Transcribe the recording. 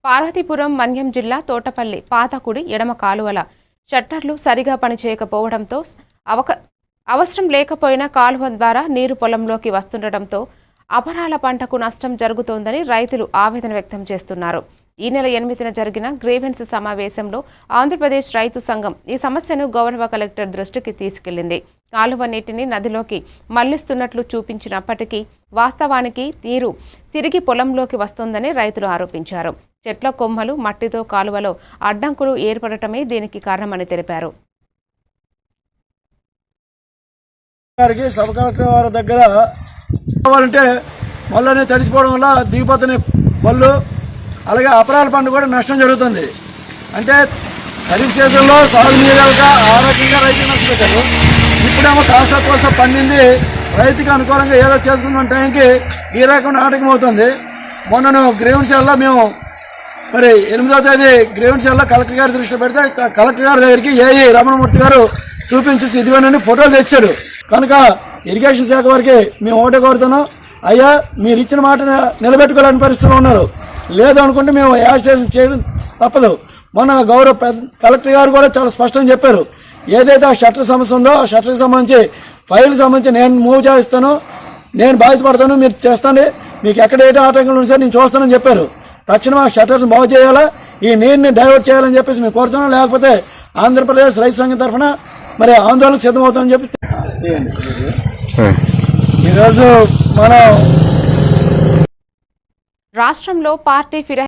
పార్వతీపురం మన్యం జిల్లా తోటపల్లి పాతకుడి ఎడమ కాలువల షట్టర్లు సరిగా పనిచేయకపోవడంతో అవసరం లేకపోయినా కాలువ ద్వారా నీరు పొలంలోకి వస్తుండటంతో అపరాల పంటకు నష్టం జరుగుతోందని రైతులు ఆవేదన వ్యక్తం చేస్తున్నారు. ఈ నెల 8న జరిగిన గ్రీవెన్స్ సమావేశంలో ఆంధ్రప్రదేశ్ రైతు సంఘం ఈ సమస్యను గౌరవ కలెక్టర్ దృష్టికి తీసుకెళ్లింది. కాలువ నీటిని నదిలోకి మళ్లిస్తున్నట్లు చూపించినప్పటికీ వాస్తవానికి నీరు తిరిగి పొలంలోకి వస్తోందని రైతులు ఆరోపించారు. చెట్ల కొమ్మలు మట్టితో కాలువలో అడ్డంకులు ఏర్పడటమే దీనికి కారణమని తెలిపారు. సబ్ కలెక్టర్ వారి దగ్గర కావాలంటే మళ్ళీ తడిసిపోవడం వల్ల దిగిపోతున్నాయి బళ్ళు, అలాగే అపరాల పంట కూడా నష్టం జరుగుతుంది. అంటే ఖరీఫ్ సీజన్లో సాగునీరు ఆ రకంగా రైతు నష్టపోతారు. ఇప్పుడేమో కాస్త కోస్త పండింది రైతుకి అనుకూలంగా ఏదో చేసుకున్న టైంకి ఈ రకం నాటకం అవుతుంది. మొన్న గ్రీవెన్స్ సెల్లో మేము మరి 8వ తేదీ గ్రీవెన్స్ సెల్లో కలెక్టర్ గారి దృష్టిలో పెడితే కలెక్టర్ గారి దగ్గరికి ఏఈ రమణమూర్తి గారు చూపించేసి ఇదిగోనని ఫోటోలు తెచ్చాడు. కనుక ఇరిగేషన్ శాఖ వారికి మేము ఒకటే కోరుతున్నాం, అయ్యా మీరు ఇచ్చిన మాట నిలబెట్టుకోలేని పరిస్థితుల్లో ఉన్నారు. లేదు అనుకుంటే మేము యాజిటేషన్ చేయడం తప్పదు. మొన్న గౌరవ కలెక్టర్ గారు కూడా చాలా స్పష్టంగా చెప్పారు, ఏదైతే ఆ షట్టర్ సమస్య ఉందో ఆ షట్టర్కి సంబంధించి ఫైల్ సంబంధించి నేను మూవ్ చేస్తాను, నేను బాధ్యపడతాను, మీరు చేస్తాను, మీకు ఎక్కడ ఏ ఆటంకాలు ఉన్నా సరే నేను చూస్తానని చెప్పారు. తక్షణం ఆ షట్టర్స్ బాగు చేయాలా, ఈ నీరుని డైవర్ట్ చేయాలని చెప్పేసి మేము కోరుతున్నాం. లేకపోతే ఆంధ్రప్రదేశ్ రైతు సంఘం తరఫున మరి ఆందోళనకు సిద్ధమవుతామని చెప్పి ఈరోజు మనం రాష్ట్రంలో పార్టీ